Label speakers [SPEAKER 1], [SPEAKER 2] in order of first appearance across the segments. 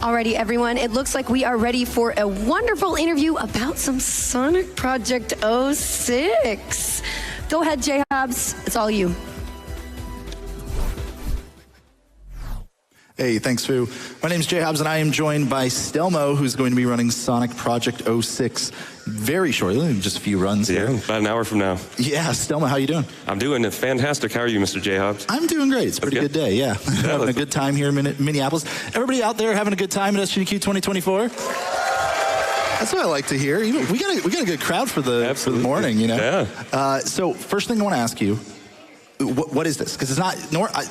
[SPEAKER 1] Alrighty, everyone, it looks like we are ready for a wonderful interview about some Sonic Project 06. Go ahead, JHobz, it's all you.
[SPEAKER 2] Hey, thanks, Fu. My name's JHobz, and I am joined by Stelmo, who's going to be running Sonic Project 06 very shortly, just a few runs.
[SPEAKER 3] Yeah, about an hour from now.
[SPEAKER 2] Yeah, Stelmo, how you doing?
[SPEAKER 3] I'm doing fantastic. How are you, Mr. JHobz?
[SPEAKER 2] I'm doing great. It's a pretty good day, yeah. Having a good time here in Minneapolis. Everybody out there having a good time at SGDQ 2024? That's what I like to hear. We got a good crowd for the morning, you know?
[SPEAKER 3] Yeah.
[SPEAKER 2] So first thing I want to ask you, what is this? Because it's not.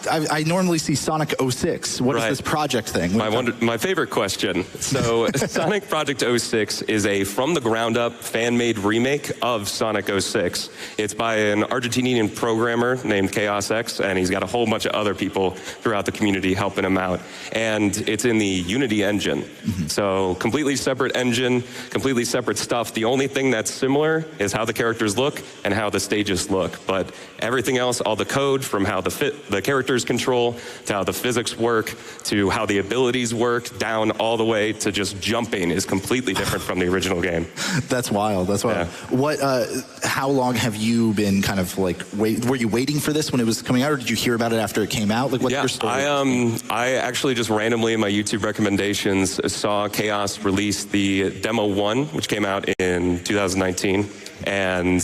[SPEAKER 2] I normally see Sonic 06. What is this project thing?
[SPEAKER 3] My favorite question. So Sonic Project 06 is a from-the-ground-up fan-made remake of Sonic 06. It's by an Argentinian programmer named Chaos X, and he's got a whole bunch of other people throughout the community helping him out. And it's in the Unity engine. So completely separate engine, completely separate stuff. The only thing that's similar is how the characters look and how the stages look. But everything else, all the code, from how the characters control, to how the physics work, to how the abilities work, down all the way to just jumping, is completely different from the original game.
[SPEAKER 2] That's wild. That's wild. Yeah. How long have you been kind of like were you waiting for this when it was coming out, or did you hear about it after it came out? Like, what's your story?
[SPEAKER 3] I actually just randomly in my YouTube recommendations saw Chaos release the Demo 1, which came out in 2019, and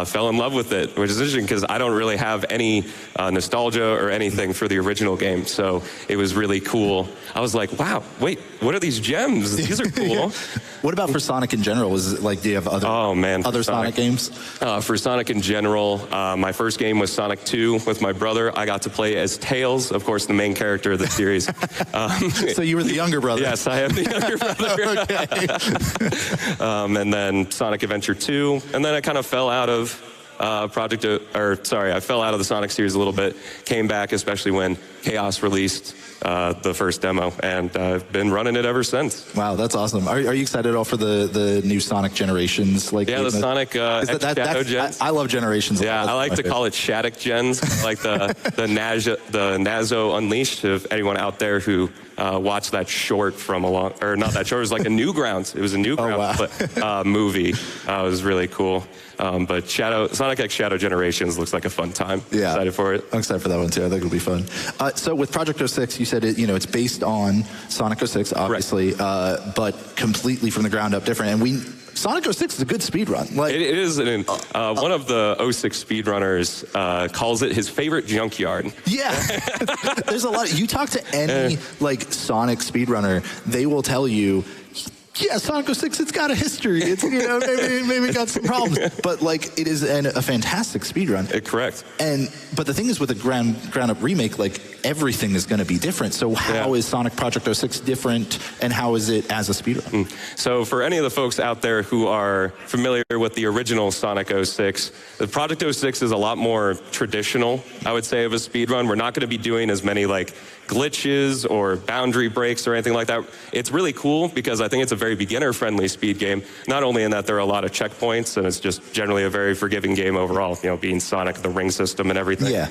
[SPEAKER 3] fell in love with it, which is interesting because I don't really have any nostalgia or anything for the original game, so it was really cool. I was like, wow, wait, what are these gems? These are cool.
[SPEAKER 2] What about for Sonic in general? Is it like, do you have other Sonic games? For Sonic in general, my first game was Sonic 2 with my brother. I got to play as Tails, of course, the main character of the series. So you were the younger brother?
[SPEAKER 3] Yes, I am the younger brother. And then Sonic Adventure 2, and then I kind of fell out of I fell out of the Sonic series a little bit, came back especially when Chaos released the first demo, and I've been running it ever since.
[SPEAKER 2] Wow, that's awesome. Are you excited at all for the new Sonic Generations? Like,
[SPEAKER 3] yeah, the Sonic Shadow Gens.
[SPEAKER 2] I love Generations.
[SPEAKER 3] Yeah, I like to call it Shattuck Gens, like the Nazo Unleashed. If anyone out there who watched that short from or not that short, it was like a Newgrounds. It was a Newgrounds movie. It was really cool. But Sonic X Shadow Generations looks like a fun time. Yeah, excited for it.
[SPEAKER 2] I'm excited for that one too. I think it'll be fun. So with Project 06, you said it's based on Sonic 06, obviously, but completely from the ground up different. And Sonic 06 is a good speed run. Like, it is.
[SPEAKER 3] One of the 06 speedrunners calls it his favorite junkyard. Yeah,
[SPEAKER 2] there's a lot. You talk to any like Sonic speedrunner, they will tell you, yeah, Sonic 06, it's got a history. It's, maybe got some problems. But, like, it is a fantastic speedrun.
[SPEAKER 3] Correct.
[SPEAKER 2] But the thing is, with a ground-up remake, like, everything is going to be different. So how is Sonic Project 06 different, and how is it as a speedrun?
[SPEAKER 3] So for any of the folks out there who are familiar with the original Sonic 06, the Project 06 is a lot more traditional, I would say, of a speedrun. We're not going to be doing as many, like, glitches or boundary breaks or anything like that. It's really cool because I think it's a very beginner-friendly speed game, not only in that there are a lot of checkpoints and it's just generally a very forgiving game overall, being Sonic, the ring system and everything. Yeah.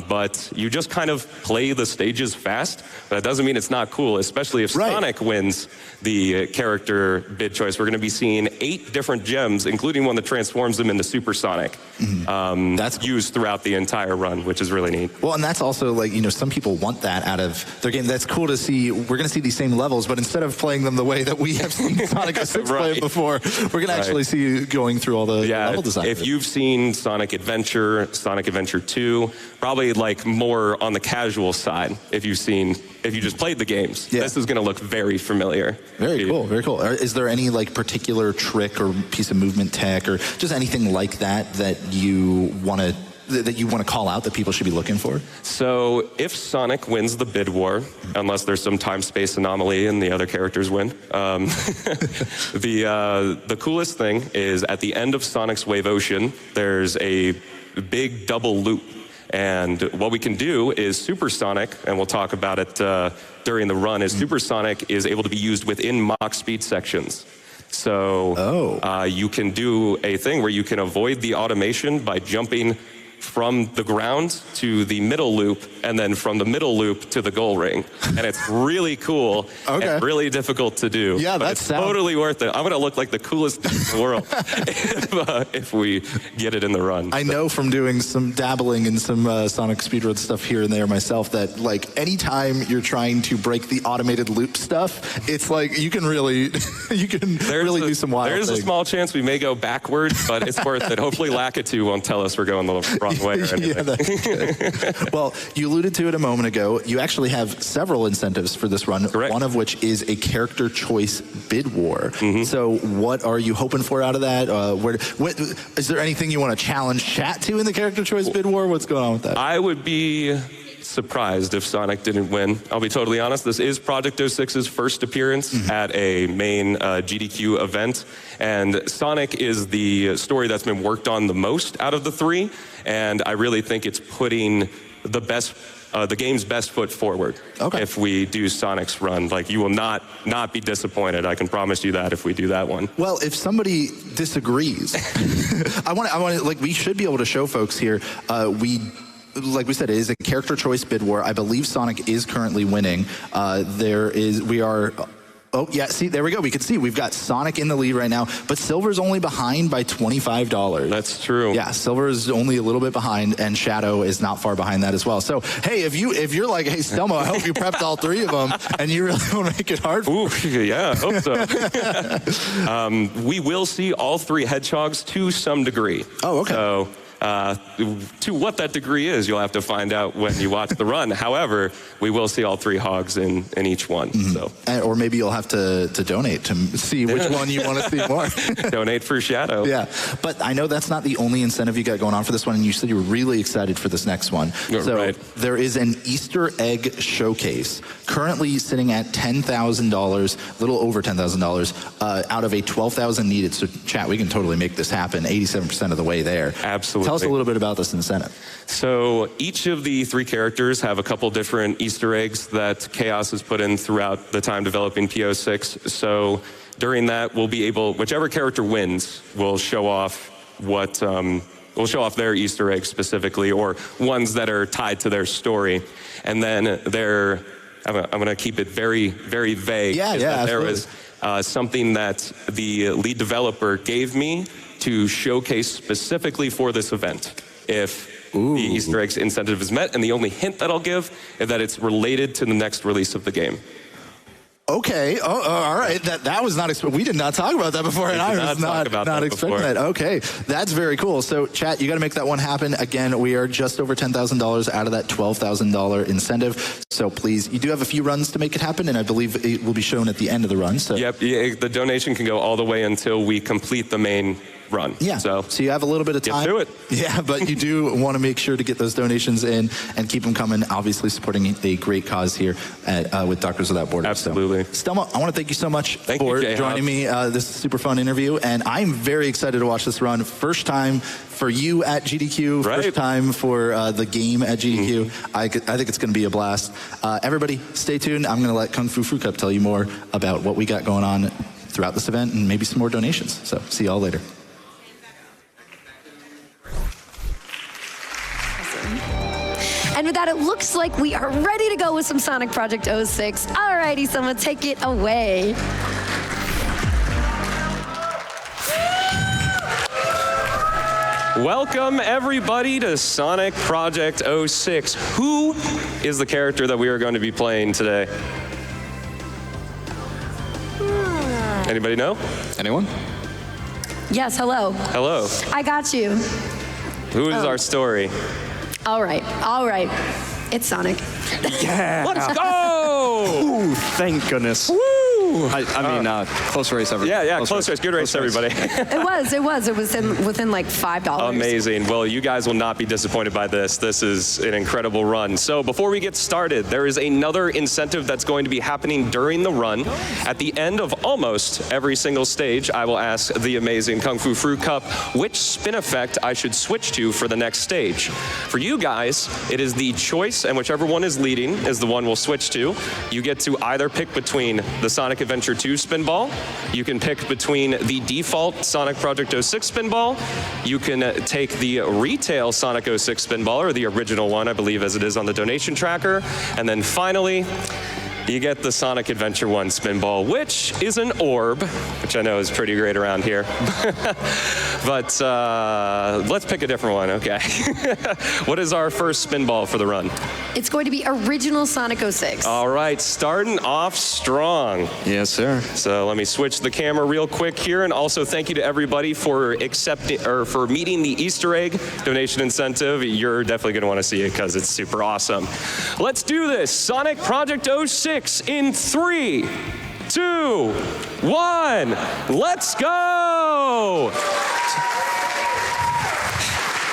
[SPEAKER 3] But you just kind of play the stages fast, but that doesn't mean it's not cool, especially if Sonic wins the character bid choice. We're going to be seeing 8 different gems, including one that transforms them into Super Sonic. That's used throughout the entire run, which is really neat.
[SPEAKER 2] Well, and that's also like, some people want that out of their game. That's cool to see. We're going to see these same levels, but instead of playing them the way that we have seen Sonic 06 play before, we're going to actually see you going through all the level design.
[SPEAKER 3] If you've seen Sonic Adventure, Sonic Adventure 2, probably like more on the casual side. If you just played the games, this is going to look very familiar.
[SPEAKER 2] Very cool, very cool. Is there any like particular trick or piece of movement tech or just anything like that you want to call out that people should be looking for?
[SPEAKER 3] So if Sonic wins the bid war, unless there's some time-space anomaly and the other characters win, the coolest thing is at the end of Sonic's Wave Ocean, there's a big double loop. And what we can do is Super Sonic, and we'll talk about it during the run, is Super Sonic is able to be used within Mach speed sections. So you can do a thing where you can avoid the automation by jumping from the ground to the middle loop, and then from the middle loop to the goal ring. And it's really cool and really difficult to do.
[SPEAKER 4] Yeah,
[SPEAKER 3] but it's totally worth it. I'm going to look like the coolest dude in the world if we get it in the run.
[SPEAKER 4] I know from doing some dabbling in some Sonic speedrun stuff here and there myself that, like, anytime you're trying to break the automated loop stuff, it's like you can really do some wild things.
[SPEAKER 3] There's a small chance we may go backwards, but it's worth it. Hopefully Lakitu won't tell us we're going the wrong way or anything.
[SPEAKER 4] Yeah, that's good. Well, you alluded to it a moment ago. You actually have several incentives for this run.
[SPEAKER 3] Correct.
[SPEAKER 4] One of which is a character choice bid war. So what are you hoping for out of that? Is there anything you want to challenge chat to in the character choice bid war? What's going on with that?
[SPEAKER 3] I would be surprised if Sonic didn't win. I'll be totally honest. This is Project 06's first appearance at a main GDQ event, and Sonic is the story that's been worked on the most out of the three, and I really think it's putting the game's best foot forward. If we do Sonic's run, like, you will not be disappointed. I can promise you that if we do that one.
[SPEAKER 4] Well, if somebody disagrees, I want to, like, we should be able to show folks here. Like we said, it is a character choice bid war. I believe Sonic is currently winning. Oh, yeah, see, there we go. We can see we've got Sonic in the lead right now, but Silver's only behind by $25.
[SPEAKER 3] That's true.
[SPEAKER 4] Yeah, Silver is only a little bit behind, and Shadow is not far behind that as well. So, hey, if you're like, hey, Stelmo, I hope you prepped all three of them, and you really want to make it hard for
[SPEAKER 3] me. Yeah, I hope so. We will see all three hedgehogs to some degree.
[SPEAKER 4] Oh, okay.
[SPEAKER 3] So, to what that degree is, you'll have to find out when you watch the run. However, we will see all three hogs in each one. So,
[SPEAKER 4] or maybe you'll have to donate to see which one you want to see more.
[SPEAKER 3] Donate for Shadow.
[SPEAKER 4] Yeah, but I know that's not the only incentive you got going on for this one, and you said you were really excited for this next one. So there is an Easter egg showcase currently sitting at $10,000, a little over $10,000, out of a $12,000 needed. So chat, we can totally make this happen. 87% of the way there.
[SPEAKER 3] Absolutely.
[SPEAKER 4] Tell us a little bit about this incentive.
[SPEAKER 3] So each of the three characters have a couple different Easter eggs that Chaos has put in throughout the time developing PO6. So during that, we'll be able, whichever character wins, will show off we'll show off their Easter eggs specifically, or ones that are tied to their story. And then I'm going to keep it very, very vague.
[SPEAKER 4] Yeah,
[SPEAKER 3] there was something that the lead developer gave me to showcase specifically for this event. If the Easter eggs incentive is met, and the only hint that I'll give is that it's related to the next release of the game.
[SPEAKER 4] Okay. All right. That was not expected. We did not talk about that before, and I was not expecting that. Okay, that's very cool. So, chat, you got to make that one happen. Again, we are just over $10,000 out of that $12,000 incentive. So, please, you do have a few runs to make it happen, and I believe it will be shown at the end of the run. So,
[SPEAKER 3] yep. Yeah, the donation can go all the way until we complete the main run.
[SPEAKER 4] Yeah. So you have a little bit of time.
[SPEAKER 3] Get to it.
[SPEAKER 4] Yeah, but you do want to make sure to get those donations in and keep them coming. Obviously, supporting a great cause here with Doctors Without Borders.
[SPEAKER 3] Absolutely.
[SPEAKER 4] So, Stelma, I want to thank you so much for
[SPEAKER 3] JHobz.
[SPEAKER 4] joining me. This is a super fun interview, and I'm very excited to watch this run. First time for you at GDQ.
[SPEAKER 3] Right.
[SPEAKER 4] First time for the game at GDQ. I think it's going to be a blast. Everybody, stay tuned. I'm going to let Kung Fu Fruit Cup tell you more about what we got going on throughout this event and maybe some more donations. So see y'all later.
[SPEAKER 1] And with that, it looks like we are ready to go with some Sonic Project 06. Alrighty, someone take it away.
[SPEAKER 3] Welcome, everybody, to Sonic Project 06. Who is the character that we are going to be playing today? Anybody know?
[SPEAKER 2] Anyone?
[SPEAKER 1] Yes, hello.
[SPEAKER 3] Hello.
[SPEAKER 1] I got you.
[SPEAKER 3] Who is our story?
[SPEAKER 1] All right. It's Sonic.
[SPEAKER 5] Yeah.
[SPEAKER 3] Let's go!
[SPEAKER 5] Ooh, thank goodness.
[SPEAKER 3] Woo!
[SPEAKER 5] I mean, close race, everybody.
[SPEAKER 3] Yeah, close race. Good race, everybody.
[SPEAKER 1] It was within like $5.
[SPEAKER 3] Amazing. Well, you guys will not be disappointed by this. This is an incredible run. So before we get started, there is another incentive that's going to be happening during the run. At the end of almost every single stage, I will ask the amazing Kung Fu Fruit Cup which spin effect I should switch to for the next stage. For you guys, it is the choice, and whichever one is leading is the one we'll switch to. You get to either pick between the Sonic Adventure 2 Spinball. You can pick between the default Sonic Project 06 Spinball. You can take the retail Sonic 06 Spinball, or the original one, I believe, as it is on the donation tracker. And then finally, you get the Sonic Adventure 1 Spinball, which is an orb, which I know is pretty great around here. But let's pick a different one, okay? What is our first Spinball for the run?
[SPEAKER 1] It's going to be original Sonic 06.
[SPEAKER 3] All right, starting off strong.
[SPEAKER 5] Yes, sir.
[SPEAKER 3] So let me switch the camera real quick here, and also thank you to everybody for for meeting the Easter egg donation incentive. You're definitely going to want to see it because it's super awesome. Let's do this. Sonic Project 06 in 3, 2, 1. Let's go!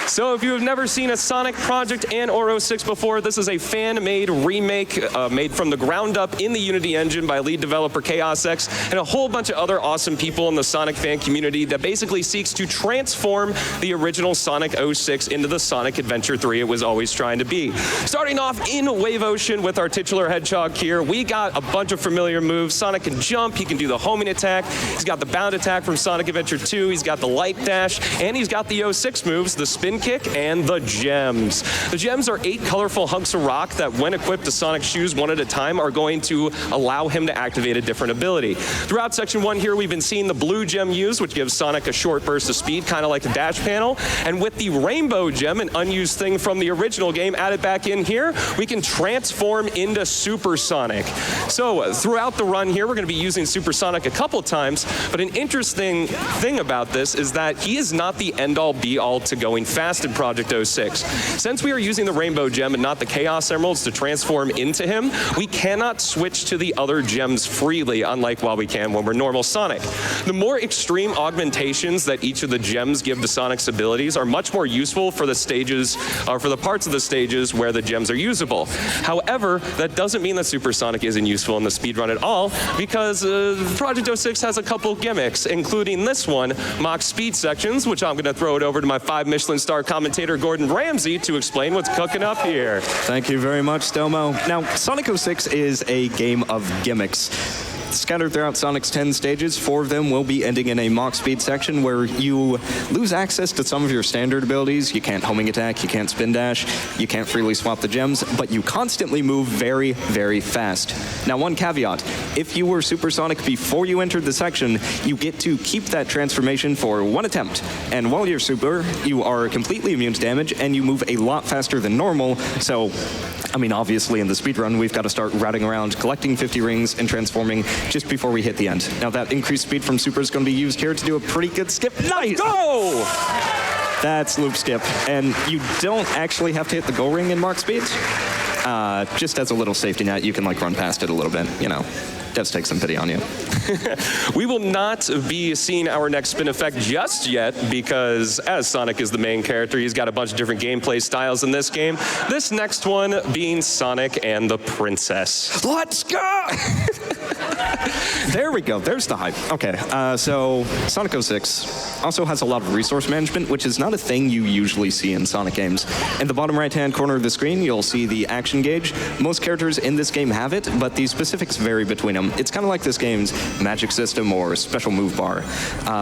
[SPEAKER 3] So if you have never seen a Sonic Project and or 06 before, this is a fan-made remake made from the ground up in the Unity engine by lead developer Chaos X and a whole bunch of other awesome people in the Sonic fan community that basically seeks to transform the original Sonic 06 into the Sonic Adventure 3 it was always trying to be. Starting off in Wave Ocean with our titular Hedgehog here, we got a bunch of familiar moves. Sonic can jump, he can do the homing attack, he's got the bound attack from Sonic Adventure 2, he's got the light dash, and he's got the 06 moves, the spin kick and the gems. The gems are 8 colorful hunks of rock that, when equipped to Sonic's shoes one at a time, are going to allow him to activate a different ability. Throughout Section 1 here, we've been seeing the blue gem used, which gives Sonic a short burst of speed, kind of like the dash panel. And with the rainbow gem, an unused thing from the original game, added back in here, we can transform into Super Sonic. So throughout the run here, we're going to be using Super Sonic a couple times, but an interesting thing about this is that he is not the end-all be-all to going fast in Project 06. Since we are using the Rainbow Gem and not the Chaos Emeralds to transform into him, we cannot switch to the other gems freely, unlike what we can when we're normal Sonic. The more extreme augmentations that each of the gems give to Sonic's abilities are much more useful for the stages, or for the parts of the stages where the gems are usable. However, that doesn't mean that Super Sonic isn't useful in the speedrun at all, because Project 06 has a couple gimmicks, including this one, mock speed sections, which I'm going to throw it over to my 5 Michelin star commentator Gordin Ramsay to explain what's cooking up here.
[SPEAKER 5] Thank you very much, Stelmo. Now, Sonic 06 is a game of gimmicks. Scattered throughout Sonic's 10 stages, 4 of them will be ending in a mock speed section where you lose access to some of your standard abilities. You can't homing attack, you can't spin dash, you can't freely swap the gems, but you constantly move very, very fast. Now, one caveat, if you were Super Sonic before you entered the section, you get to keep that transformation for 1 attempt. And while you're Super, you are completely immune to damage and you move a lot faster than normal, so I mean, obviously in the speedrun, we've got to start routing around, collecting 50 rings, and transforming just before we hit the end. Now, that increased speed from Super is going to be used here to do a pretty good skip. Nice!
[SPEAKER 3] Go!
[SPEAKER 5] That's loop skip. And you don't actually have to hit the goal ring in Mark speed. Just as a little safety net, you can like run past it a little bit, you know. Devs take some pity on you.
[SPEAKER 3] We will not be seeing our next spin effect just yet because as Sonic is the main character, he's got a bunch of different gameplay styles in this game. This next one being Sonic and the Princess.
[SPEAKER 5] Let's go! There we go. There's the hype. Okay, so Sonic 06 also has a lot of resource management, which is not a thing you usually see in Sonic games. In the bottom right-hand corner of the screen, you'll see the action gauge. Most characters in this game have it, but the specifics vary between them. It's kind of like this game's magic system or special move bar.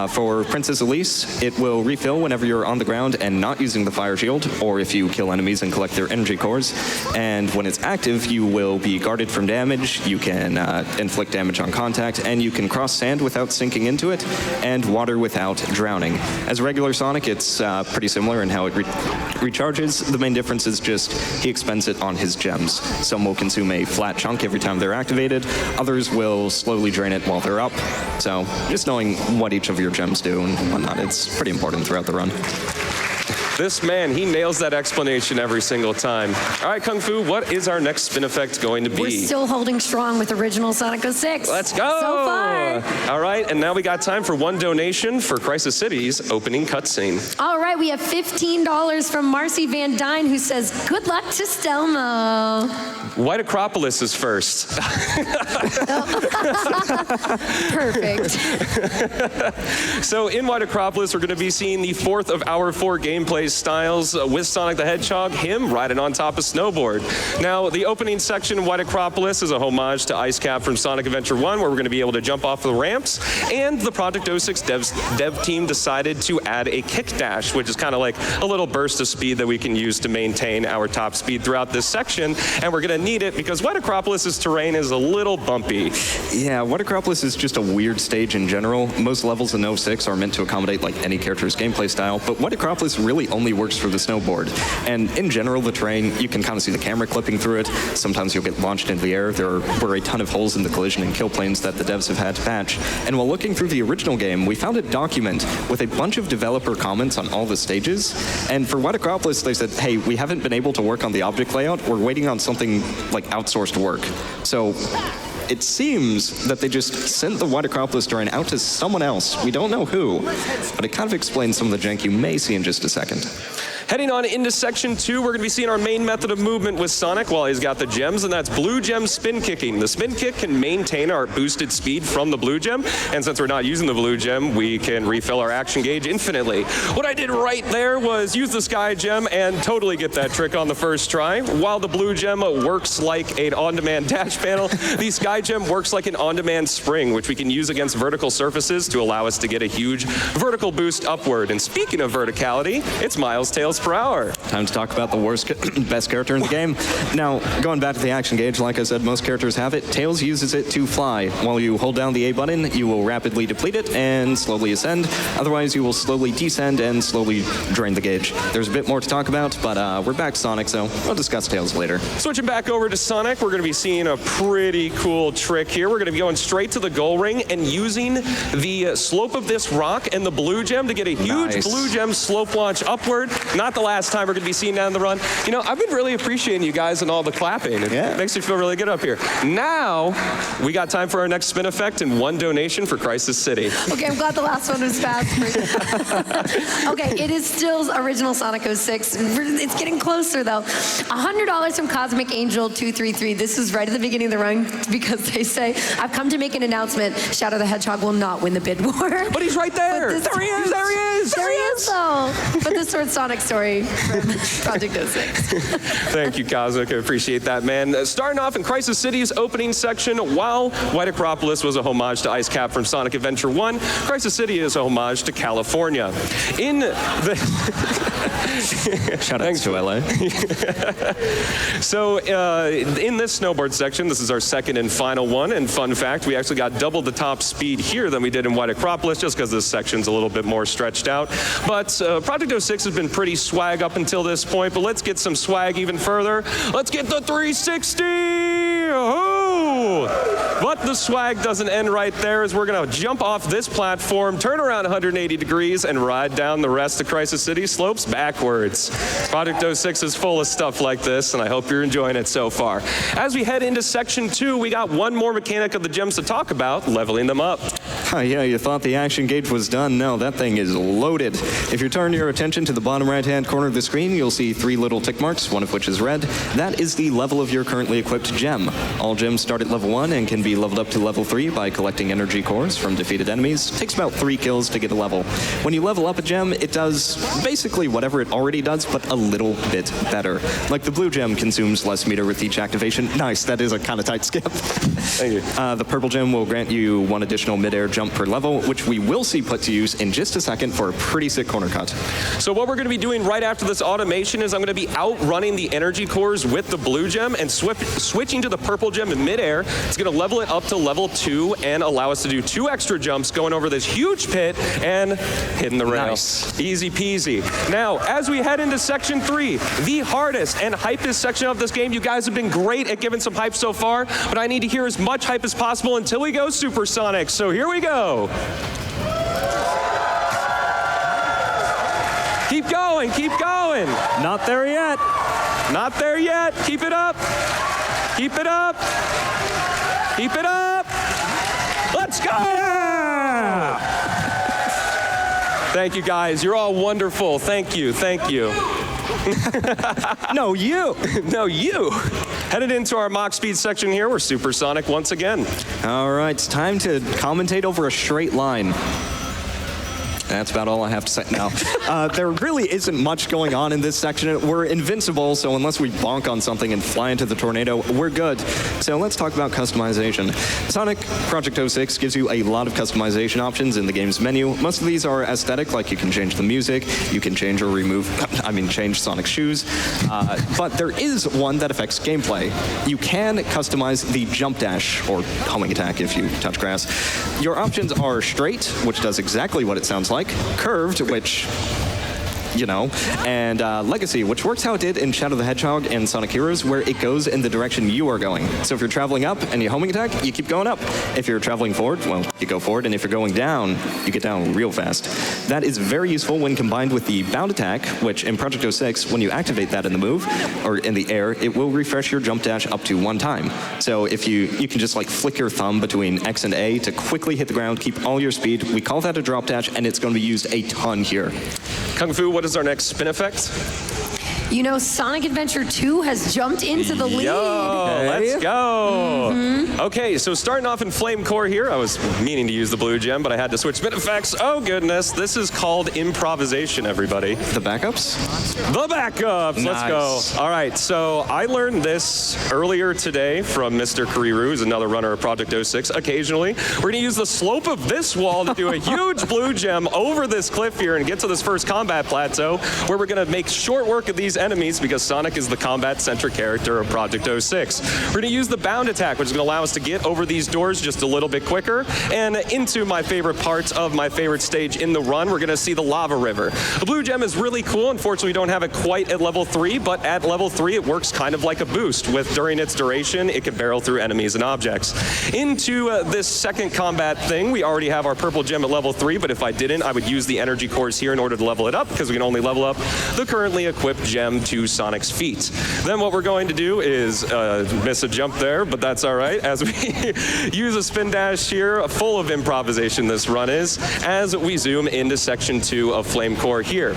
[SPEAKER 5] For Princess Elise, it will refill whenever you're on the ground and not using the fire shield, or if you kill enemies and collect their energy cores. And when it's active, you will be guarded from damage, you can inflict damage on contact, and you can cross sand without sinking into it, and water without drowning. As a regular Sonic, it's pretty similar in how it recharges. The main difference is just he expends it on his gems. Some will consume a flat chunk every time they're activated, others will slowly drain it while they're up. So just knowing what each of your gems do and whatnot, it's pretty important throughout the run.
[SPEAKER 3] This man, he nails that explanation every single time. All right, Kung Fu, what is our next spin effect going to be?
[SPEAKER 1] We're still holding strong with original Sonic 06.
[SPEAKER 3] Let's go!
[SPEAKER 1] So far.
[SPEAKER 3] All right, and now we got time for one donation for Crisis City's opening cutscene.
[SPEAKER 1] All right, we have $15 from Marcy Van Dyne, who says, good luck to Stelmo.
[SPEAKER 3] White Acropolis is first.
[SPEAKER 1] Perfect.
[SPEAKER 3] So in White Acropolis, we're going to be seeing the fourth of our 4 gameplay styles with Sonic the Hedgehog, him riding on top of snowboard. Now, the opening section of White Acropolis is a homage to Ice Cap from Sonic Adventure 1, where we're going to be able to jump off the ramps. And the Project 06 dev team decided to add a kick dash, which is kind of like a little burst of speed that we can use to maintain our top speed throughout this section. And we're going to need it because White Acropolis' terrain is a little bumpy.
[SPEAKER 5] Yeah, White Acropolis is just a weird stage in general. Most levels in 06 are meant to accommodate like any character's gameplay style, but White Acropolis really only works for the snowboard. And in general, the terrain, you can kind of see the camera clipping through it. Sometimes you'll get launched into the air. There were a ton of holes in the collision and kill planes that the devs have had to patch. And while looking through the original game, we found a document with a bunch of developer comments on all the stages. And for White Acropolis, they said, hey, we haven't been able to work on the object layout. We're waiting on something like outsourced work. So it seems that they just sent the White Acropolis terrain out to someone else. We don't know who, but it kind of explains some of the jank you may see in just a second.
[SPEAKER 3] Heading on into Section 2, we're going to be seeing our main method of movement with Sonic while he's got the gems, and that's blue gem spin kicking. The spin kick can maintain our boosted speed from the blue gem, and since we're not using the blue gem, we can refill our action gauge infinitely. What I did right there was use the sky gem and totally get that trick on the first try. While the blue gem works like an on-demand dash panel, the sky gem works like an on-demand spring, which we can use against vertical surfaces to allow us to get a huge vertical boost upward. And speaking of verticality, it's Miles Tails per hour.
[SPEAKER 5] Time to talk about the best character in the game. Now, going back to the action gauge, like I said, most characters have it. Tails uses it to fly. While you hold down the A button, you will rapidly deplete it and slowly ascend. Otherwise, you will slowly descend and slowly drain the gauge. There's a bit more to talk about, but we're back to Sonic, so we'll discuss Tails later.
[SPEAKER 3] Switching back over to Sonic, we're going to be seeing a pretty cool trick here. We're going to be going straight to the goal ring and using the slope of this rock and the blue gem to get a huge blue gem slope launch upward. Not the last time we're going to be seeing down the run. You know, I've been really appreciating you guys and all the clapping. It makes me feel really good up here. Now, we got time for our next spin effect and 1 donation for Crisis City.
[SPEAKER 1] Okay, I'm glad the last one was fast. Okay, it is still original Sonic 06. It's getting closer, though. $100 from Cosmic Angel 233. This is right at the beginning of the run because they say, I've come to make an announcement. Shadow the Hedgehog will not win the bid war.
[SPEAKER 3] But he's right there. There he is. There he is.
[SPEAKER 1] There he is, though. But this sort of Sonic story from Project 06.
[SPEAKER 3] Thank you, Cosmic. I appreciate that, man. Starting off in Crisis City's opening section, while White Acropolis was a homage to Ice Cap from Sonic Adventure 1, Crisis City is a homage to California. In the...
[SPEAKER 5] Shout out to LA.
[SPEAKER 3] So, in this snowboard section, this is our second and final one, and fun fact, we actually got double the top speed here than we did in White Acropolis, just because this section's a little bit more stretched out. But Project 06 has been pretty swag up until this point, but let's get some swag even further. Let's get the 360! Oh! But the swag doesn't end right there, as we're going to jump off this platform, turn around 180 degrees, and ride down the rest of Crisis City slopes backwards. Project 06 is full of stuff like this, and I hope you're enjoying it so far. As we head into Section 2, we got one more mechanic of the gems to talk about, leveling them up.
[SPEAKER 5] Yeah, you thought the action gauge was done. No, that thing is loaded. If you turn your attention to the bottom right-hand corner of the screen, you'll see 3 little tick marks, one of which is red. That is the level of your currently equipped gem. All gems start at level 1 and can be leveled up to level 3 by collecting energy cores from defeated enemies. It takes about 3 kills to get a level. When you level up a gem, it does basically whatever it already does, but a little bit better. Like the blue gem consumes less meter with each activation. Nice, that is a kind of tight skip.
[SPEAKER 3] Thank you.
[SPEAKER 5] The purple gem will grant you 1 additional mid-air jump per level, which we will see put to use in just a second for a pretty sick corner cut.
[SPEAKER 3] So what we're going to be doing right after this automation is I'm going to be outrunning the energy cores with the blue gem and switching to the purple gem in midair. It's going to level it up to level 2 and allow us to do 2 extra jumps going over this huge pit and hitting the rail.
[SPEAKER 5] Nice.
[SPEAKER 3] Easy peasy. Now, as we head into Section 3, the hardest and hypest section of this game, you guys have been great at giving some hype so far, but I need to hear as much hype as possible until we go supersonic. So here we go. Keep going, keep going.
[SPEAKER 5] Not there yet.
[SPEAKER 3] Not there yet. Keep it up. Keep it up. Keep it up. Let's go. Yeah. Thank you, guys. You're all wonderful. Thank you. Thank you.
[SPEAKER 5] No, you.
[SPEAKER 3] No, you. Headed into our Mach speed section here, we're supersonic once again.
[SPEAKER 5] All right, it's time to commentate over a straight line. That's about all I have to say now. There really isn't much going on in this section. We're invincible, so unless we bonk on something and fly into the tornado, we're good. So let's talk about customization. Sonic Project 06 gives you a lot of customization options in the game's menu. Most of these are aesthetic, like you can change the music, you can change or change Sonic's shoes. But there is one that affects gameplay. You can customize the jump dash, or homing attack if you touch grass. Your options are straight, which does exactly what it sounds like, curved, which, you know, and Legacy, which works how it did in Shadow the Hedgehog and Sonic Heroes, where it goes in the direction you are going. So if you're traveling up and you homing attack, you keep going up. If you're traveling forward, well, you go forward, and if you're going down, you get down real fast. That is very useful when combined with the bound attack, which in Project 06, when you activate that in the move, or in the air, it will refresh your jump dash up to 1 time. So if you can just like flick your thumb between X and A to quickly hit the ground, keep all your speed. We call that a drop dash, and it's going to be used a ton here.
[SPEAKER 3] Kung Fu, what is our next spin effect?
[SPEAKER 1] You know, Sonic Adventure 2 has jumped into the lead.
[SPEAKER 3] Let's go. Okay, so starting off in Flame Core here, I was meaning to use the blue gem, but I had to switch spin effects. Oh, goodness. This is called improvisation, everybody.
[SPEAKER 5] The backups?
[SPEAKER 3] The backups.
[SPEAKER 5] Nice.
[SPEAKER 3] Let's go. All right, so I learned this earlier today from Mr. Kariru, who's another runner of Project 06. Occasionally, we're going to use the slope of this wall to do a huge blue gem over this cliff here and get to this first combat plateau, where we're going to make short work of these enemies because Sonic is the combat-centric character of Project 06. We're going to use the bound attack, which is going to allow us to get over these doors just a little bit quicker. And into my favorite part of my favorite stage in the run, we're going to see the lava river. The blue gem is really cool. Unfortunately, we don't have it quite at level 3, but at level 3, it works kind of like a boost. During its duration, it can barrel through enemies and objects. Into this second combat thing, we already have our purple gem at level 3, but if I didn't, I would use the energy cores here in order to level it up, because we can only level up the currently equipped gem to Sonic's feet. Then what we're going to do is miss a jump there, but that's all right, as we use a spin dash here, full of improvisation this run is, as we zoom into section 2 of Flame Core here.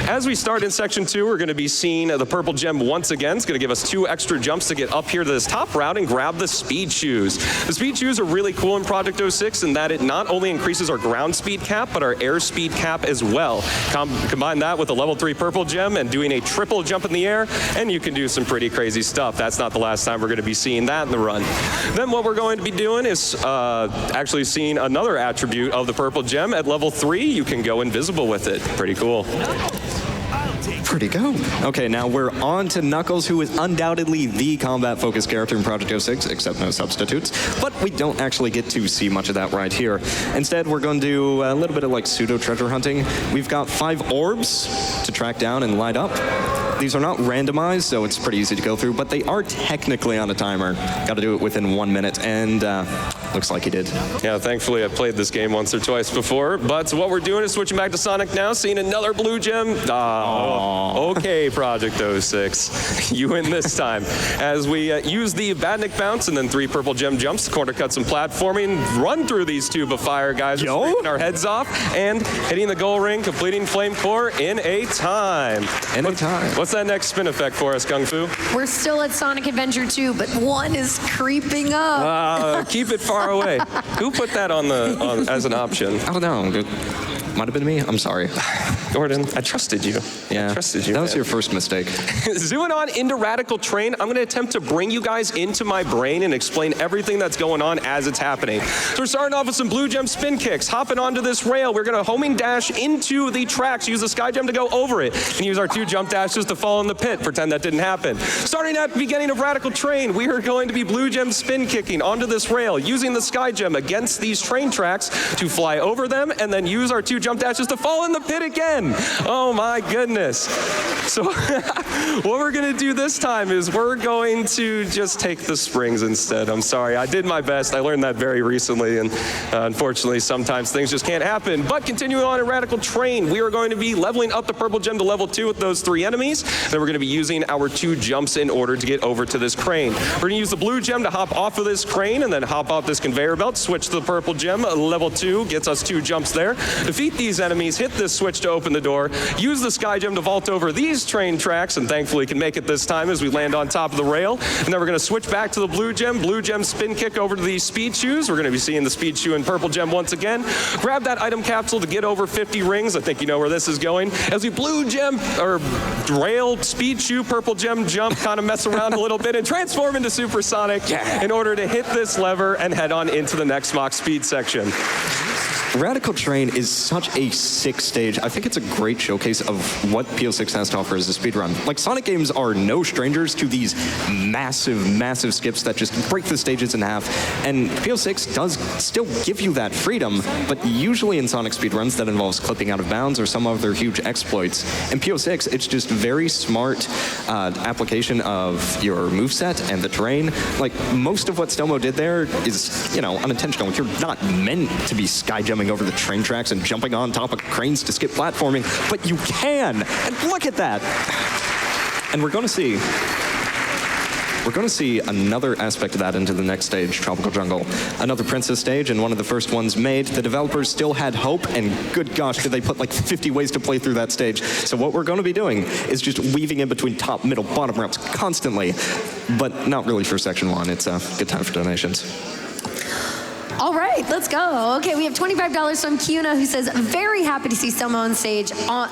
[SPEAKER 3] As we start in section 2, we're going to be seeing the purple gem once again. It's going to give us 2 extra jumps to get up here to this top route and grab the speed shoes. The speed shoes are really cool in Project 06 in that it not only increases our ground speed cap, but our air speed cap as well. Combine that with a level 3 purple gem and doing a triple jump in the air, and you can do some pretty crazy stuff. That's not the last time we're going to be seeing that in the run. Then what we're going to be doing is actually seeing another attribute of the purple gem. At level 3, you can go invisible with it. Pretty cool.
[SPEAKER 5] Pretty go. Okay, now we're on to Knuckles, who is undoubtedly the combat-focused character in Project 06, except no substitutes. But we don't actually get to see much of that right here. Instead, we're going to do a little bit of like pseudo-treasure hunting. We've got 5 orbs to track down and light up. These are not randomized, so it's pretty easy to go through, but they are technically on a timer. Got to do it within 1 minute, and looks like he did.
[SPEAKER 3] Yeah, thankfully I've played this game once or twice before, but what we're doing is switching back to Sonic now, seeing another blue gem. Okay, Project 06. You win this time. As we use the Badnik bounce and then 3 purple gem jumps, corner cuts and platforming, run through these tube of fire, guys. We're scraping our heads off and hitting the goal ring, completing Flame Core in a time. What's that next spin effect for us, Kung Fu?
[SPEAKER 1] We're still at Sonic Adventure 2, but one is creeping up.
[SPEAKER 3] Keep it far away. Who put that on as an option?
[SPEAKER 5] I don't know. Might have been me. I'm sorry.
[SPEAKER 3] Gordon, I trusted you.
[SPEAKER 5] Yeah,
[SPEAKER 3] I trusted you.
[SPEAKER 5] That was your first mistake.
[SPEAKER 3] Zooming on into Radical Train, I'm going to attempt to bring you guys into my brain and explain everything that's going on as it's happening. So we're starting off with some blue gem spin kicks, hopping onto this rail. We're going to homing dash into the tracks, use the sky gem to go over it, and use our 2 jump dashes to fall in the pit. Pretend that didn't happen. Starting at the beginning of Radical Train, we are going to be blue gem spin kicking onto this rail, using the sky gem against these train tracks to fly over them, and then use our 2 jump dashes to fall in the pit again. Oh my goodness. So what we're going to do this time is we're going to just take the springs instead. I'm sorry. I did my best. I learned that very recently, and unfortunately sometimes things just can't happen. But continuing on in Radical Train, we are going to be leveling up the purple gem to level 2 with those 3 enemies. Then we're going to be using our 2 jumps in order to get over to this crane. We're going to use the blue gem to hop off of this crane and then hop off this this conveyor belt, switch to the purple gem, level 2, gets us 2 jumps there. Defeat these enemies, hit this switch to open the door, use the sky gem to vault over these train tracks, and thankfully can make it this time as we land on top of the rail. And then we're going to switch back to the blue gem spin kick over to the speed shoes. We're going to be seeing the speed shoe and purple gem once again. Grab that item capsule to get over 50 rings. I think you know where this is going. As we blue gem, or rail, speed shoe, purple gem, jump, kind of mess around a little bit and transform into supersonic in order to hit this lever and head on into the next Mach speed section.
[SPEAKER 5] Radical Train is such a sick stage. I think it's a great showcase of what PO6 has to offer as a speedrun. Like, Sonic games are no strangers to these massive, massive skips that just break the stages in half. And PO6 does still give you that freedom, but usually in Sonic speedruns that involves clipping out of bounds or some other huge exploits. In PO6, it's just very smart application of your moveset and the terrain. Like, most of what Stelmo did there is, you know, unintentional. You're not meant to be sky jumping over the train tracks and jumping on top of cranes to skip platforming, but you can, and look at that. And we're going to see another aspect of that into the next stage, Tropical Jungle. Another Princess stage, and one of the first ones made. The developers still had hope, and good gosh, did they put like 50 ways to play through that stage. So what we're going to be doing is just weaving in between top, middle, bottom routes constantly, but not really for Section 1. It's a good time for donations.
[SPEAKER 1] All right, let's go. Okay, we have $25 from Kiuna, who says, very happy to see Stelmo on stage on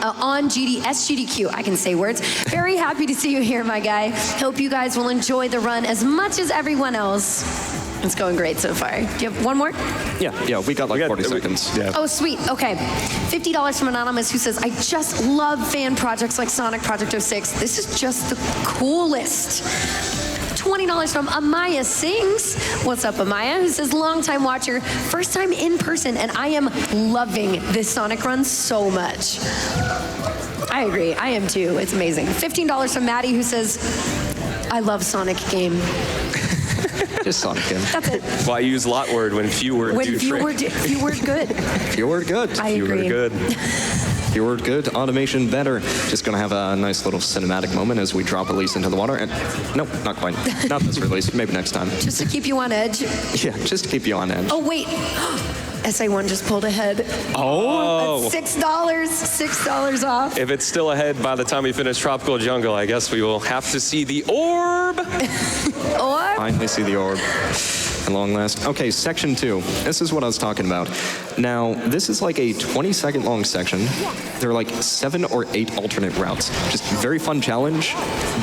[SPEAKER 1] SGDQ. I can say words. Very happy to see you here, my guy. Hope you guys will enjoy the run as much as everyone else. It's going great so far. Do you have one more?
[SPEAKER 5] Yeah, we got like 40 seconds.
[SPEAKER 3] Yeah.
[SPEAKER 1] Oh, sweet. Okay. $50 from Anonymous, who says, I just love fan projects like Sonic Project 06. This is just the coolest. $20 from Amaya Sings. What's up, Amaya? Who says, long-time watcher, first time in person, and I am loving this Sonic run so much. I agree. I am too. It's amazing. $15 from Maddie, who says, I love Sonic game.
[SPEAKER 5] Just Sonic game.
[SPEAKER 1] That's it.
[SPEAKER 3] Why use lot word when few word do trick?
[SPEAKER 1] Few word good.
[SPEAKER 5] Few word good.
[SPEAKER 1] I agree.
[SPEAKER 3] Few word good.
[SPEAKER 5] Few word good. Automation better. Just going to have a nice little cinematic moment as we drop Elise into the water. And nope, not quite. Not this release. Maybe next time.
[SPEAKER 1] Just to keep you on edge.
[SPEAKER 5] Yeah, just to keep you on edge.
[SPEAKER 1] Oh, wait. SA1 just pulled ahead.
[SPEAKER 5] Oh.
[SPEAKER 1] That's $6 off.
[SPEAKER 3] If it's still ahead by the time we finish Tropical Jungle, I guess we will have to see the orb.
[SPEAKER 1] Orb?
[SPEAKER 5] Finally see the orb. At long last. Okay, section 2. This is what I was talking about. Now, this is like a 20-second long section. There are like 7 or 8 alternate routes. Just very fun challenge.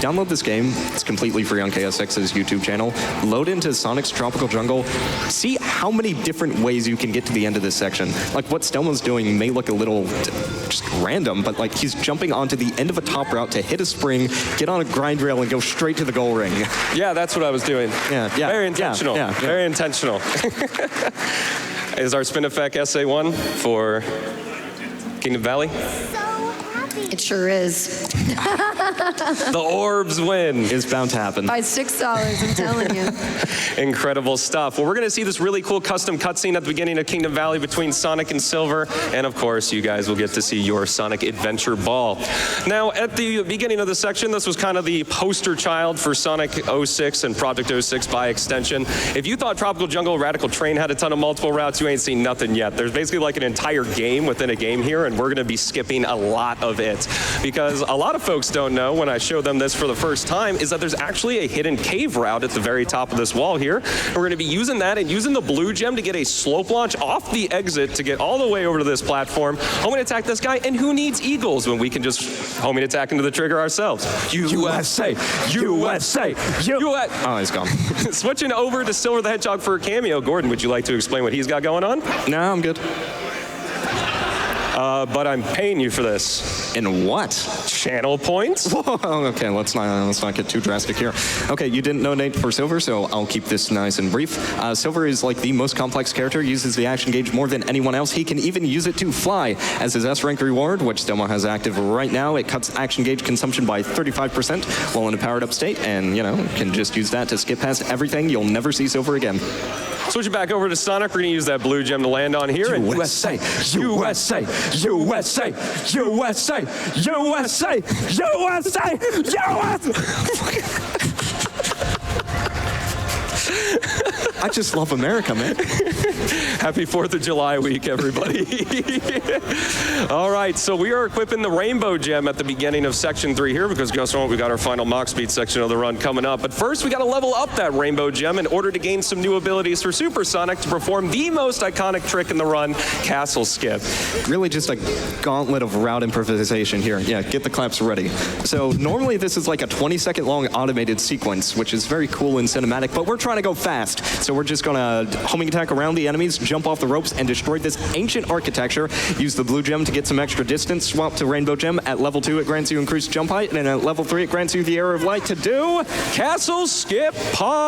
[SPEAKER 5] Download this game. It's completely free on KSX's YouTube channel. Load into Sonic's Tropical Jungle. See how many different ways you can get to the end of this section. Like, what Stelmo's doing may look a little just random, but like he's jumping onto the end of a top route to hit a spring, get on a grind rail, and go straight to the goal ring.
[SPEAKER 3] Yeah, that's what I was doing.
[SPEAKER 5] Yeah.
[SPEAKER 3] Very intentional.
[SPEAKER 5] Yeah.
[SPEAKER 3] Very intentional. Is our spin effect SA1 for Kingdom Valley?
[SPEAKER 1] It sure is.
[SPEAKER 3] The orbs win.
[SPEAKER 5] It's bound to happen.
[SPEAKER 1] By $6, I'm telling you.
[SPEAKER 3] Incredible stuff. Well, we're going to see this really cool custom cutscene at the beginning of Kingdom Valley between Sonic and Silver. And of course, you guys will get to see your Sonic Adventure Ball. Now, at the beginning of the section, this was kind of the poster child for Sonic 06 and Project 06 by extension. If you thought Tropical Jungle Radical Train had a ton of multiple routes, you ain't seen nothing yet. There's basically like an entire game within a game here, and we're going to be skipping a lot of it. Because a lot of folks don't know, when I show them this for the first time, is that there's actually a hidden cave route at the very top of this wall here. And we're going to be using that and using the blue gem to get a slope launch off the exit to get all the way over to this platform, homing attack this guy, and who needs eagles when we can just homing attack into the trigger ourselves? USA! USA!
[SPEAKER 5] Oh, he's gone.
[SPEAKER 3] Switching over to Silver the Hedgehog for a cameo. Gordon, would you like to explain what he's got going on?
[SPEAKER 5] No, I'm good.
[SPEAKER 3] But I'm paying you for this.
[SPEAKER 5] In what?
[SPEAKER 3] Channel points?
[SPEAKER 5] Whoa, okay, let's not get too drastic here. Okay, you didn't donate for Silver, so I'll keep this nice and brief. Silver is like the most complex character, uses the action gauge more than anyone else. He can even use it to fly. As his S rank reward, which Stelmo has active right now, it cuts action gauge consumption by 35% while in a powered up state, and can just use that to skip past everything. You'll never see Silver again.
[SPEAKER 3] Switch it back over to Sonic. We're going to use that blue gem to land on here.
[SPEAKER 5] USA, USA, USA, USA, USA, USA, USA. I just love America, man.
[SPEAKER 3] Happy 4th of July week, everybody. All right, so we are equipping the Rainbow Gem at the beginning of Section 3 here because guess what? We got our final Mach Speed section of the run coming up. But first, we got to level up that Rainbow Gem in order to gain some new abilities for Supersonic to perform the most iconic trick in the run, Castle Skip.
[SPEAKER 5] Really just a gauntlet of route improvisation here. Yeah, get the claps ready. So normally this is like a 20-second long automated sequence, which is very cool and cinematic, but we're trying to go fast. So we're just gonna homing attack around the enemies, jump off the ropes, and destroy this ancient architecture. Use the blue gem to get some extra distance. Swap to Rainbow Gem. At level 2, it grants you increased jump height, and at level 3, it grants you the Arrow of Light to do Castle Skip Pod.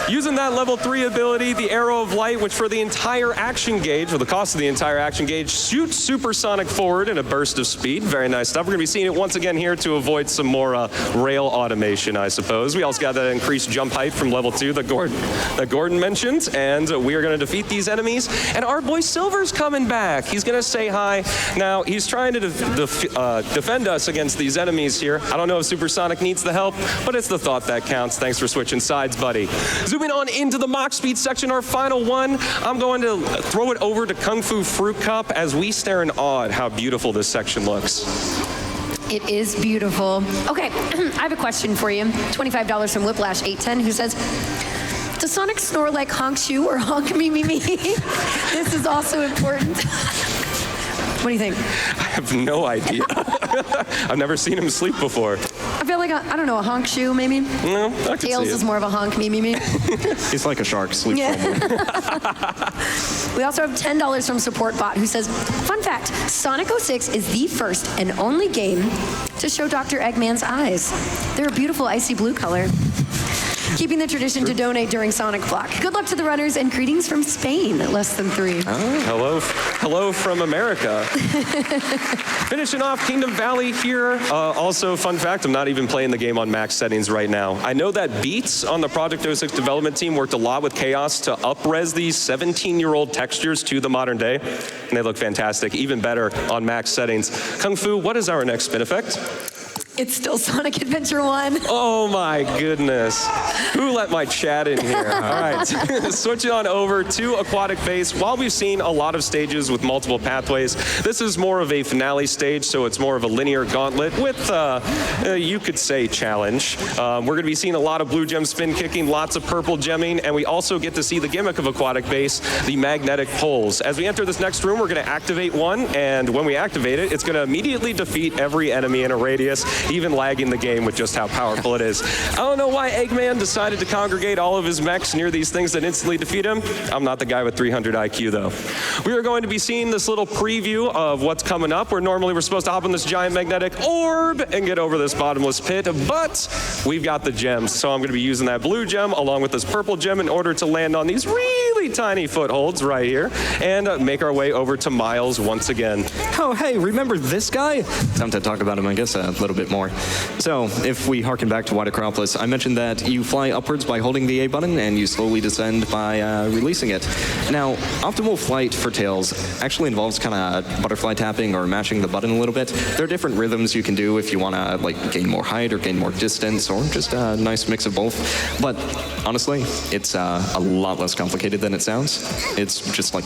[SPEAKER 5] Using that level 3 ability, the Arrow of Light, which for the entire action gauge, for the cost of the entire action gauge, shoots Supersonic forward in a burst of speed. Very nice stuff. We're going to be seeing it once again here to avoid some more rail automation, I suppose. We also got that increased jump height from level 2 that Gordon mentioned, and we are going to defeat these enemies. And our boy Silver's coming back. He's going to say hi. Now, he's trying to defend us against these enemies here. I don't know if Supersonic needs the help, but it's the thought that counts. Thanks for switching sides, buddy. Zooming on into the Mach Speed section, our final one, I'm going to throw it over to Kung Fu Fruit Cup as we stare in awe at how beautiful this section looks.
[SPEAKER 1] It is beautiful. Okay, I have a question for you. $25 from Whiplash810 who says, does Sonic snore like honk shoe or honk me me me? This is also important. What do you think?
[SPEAKER 3] I have no idea. I've never seen him sleep before.
[SPEAKER 1] I feel like, I don't know, a honk shoe maybe?
[SPEAKER 3] No, I could
[SPEAKER 1] Tails
[SPEAKER 3] see it.
[SPEAKER 1] is more of a honk me me me.
[SPEAKER 5] He's like a shark, sleeps
[SPEAKER 1] Yeah.
[SPEAKER 5] normally.
[SPEAKER 1] We also have $10 from Support Bot who says, fun fact, Sonic 06 is the first and only game to show Dr. Eggman's eyes. They're a beautiful icy blue color. Keeping the tradition to donate during Sonic Block. Good luck to the runners and greetings from Spain, less than 3.
[SPEAKER 3] Oh, hello from America. Finishing off Kingdom Valley here. Also, fun fact, I'm not even playing the game on max settings right now. I know that Beats on the Project 06 development team worked a lot with Chaos to up-res these 17-year-old textures to the modern day, and they look fantastic, even better on max settings. Kung Fu, what is our next spin effect?
[SPEAKER 1] It's still Sonic Adventure 1.
[SPEAKER 3] Oh my goodness. Who let my chat in here? All right, switching on over to Aquatic Base. While we've seen a lot of stages with multiple pathways, this is more of a finale stage, so it's more of a linear gauntlet with, you could say, challenge. We're going to be seeing a lot of blue gem spin kicking, lots of purple gemming, and we also get to see the gimmick of Aquatic Base, the magnetic poles. As we enter this next room, we're going to activate one, and when we activate it, it's going to immediately defeat every enemy in a radius, even lagging the game with just how powerful it is. I don't know why Eggman decided to congregate all of his mechs near these things that instantly defeat him. I'm not the guy with 300 IQ, though. We are going to be seeing this little preview of what's coming up, where normally we're supposed to hop on this giant magnetic orb and get over this bottomless pit, but we've got the gems, so I'm going to be using that blue gem along with this purple gem in order to land on these really tiny footholds right here and make our way over to Miles once again.
[SPEAKER 5] Oh, hey, remember this guy? Time to talk about him, I guess, a little bit more. So, if we harken back to White Acropolis, I mentioned that you fly upwards by holding the A button and you slowly descend by releasing it. Now, optimal flight for Tails actually involves kind of butterfly tapping or mashing the button a little bit. There are different rhythms you can do if you want to like gain more height or gain more distance or just a nice mix of both. But honestly, it's a lot less complicated than it sounds. It's just like...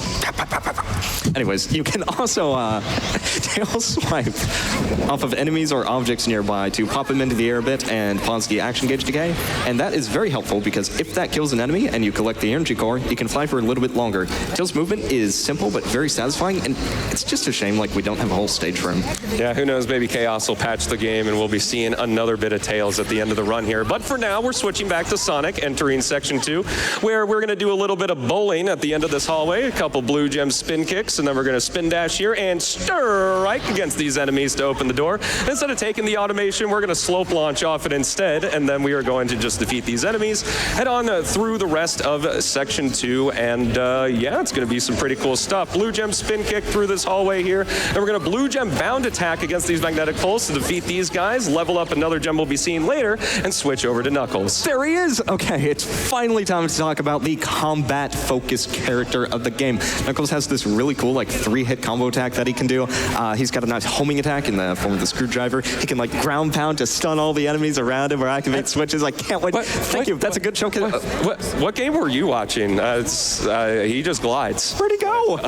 [SPEAKER 5] Anyways, you can also tail swipe off of enemies or objects nearby to pop them into the air a bit and pause the action gauge decay. And that is very helpful because if that kills an enemy and you collect the energy core, you can fly for a little bit longer. Tails' movement is simple but very satisfying, and it's just a shame like we don't have a whole stage for him.
[SPEAKER 3] Yeah, who knows, maybe Chaos will patch the game and we'll be seeing another bit of Tails at the end of the run here. But for now, we're switching back to Sonic, entering Section 2, where we're going to do a little bit of bowling at the end of this hallway, a couple blue gem spin kicks, and then we're going to spin dash here and strike against these enemies to open the door. Instead of taking the automation, we're going to slope launch off it instead, and then we are going to just defeat these enemies, head on through the rest of Section 2, and yeah, it's going to be some pretty cool stuff. Blue gem spin kick through this hallway here, and we're going to blue gem bound attack against these magnetic poles to defeat these guys, level up another gem we'll be seeing later, and switch over to Knuckles.
[SPEAKER 5] There he is! Okay, it's finally time to talk about the combat-focused character of the game. Knuckles has this really cool, like, 3-hit combo attack that he can do. He's got a nice homing attack in the form of the screwdriver. He can like ground pound to stun all the enemies around him or activate switches. I can't wait. Thank you. That's a good showcase.
[SPEAKER 3] What game were you watching? He just glides.
[SPEAKER 5] Where'd he go?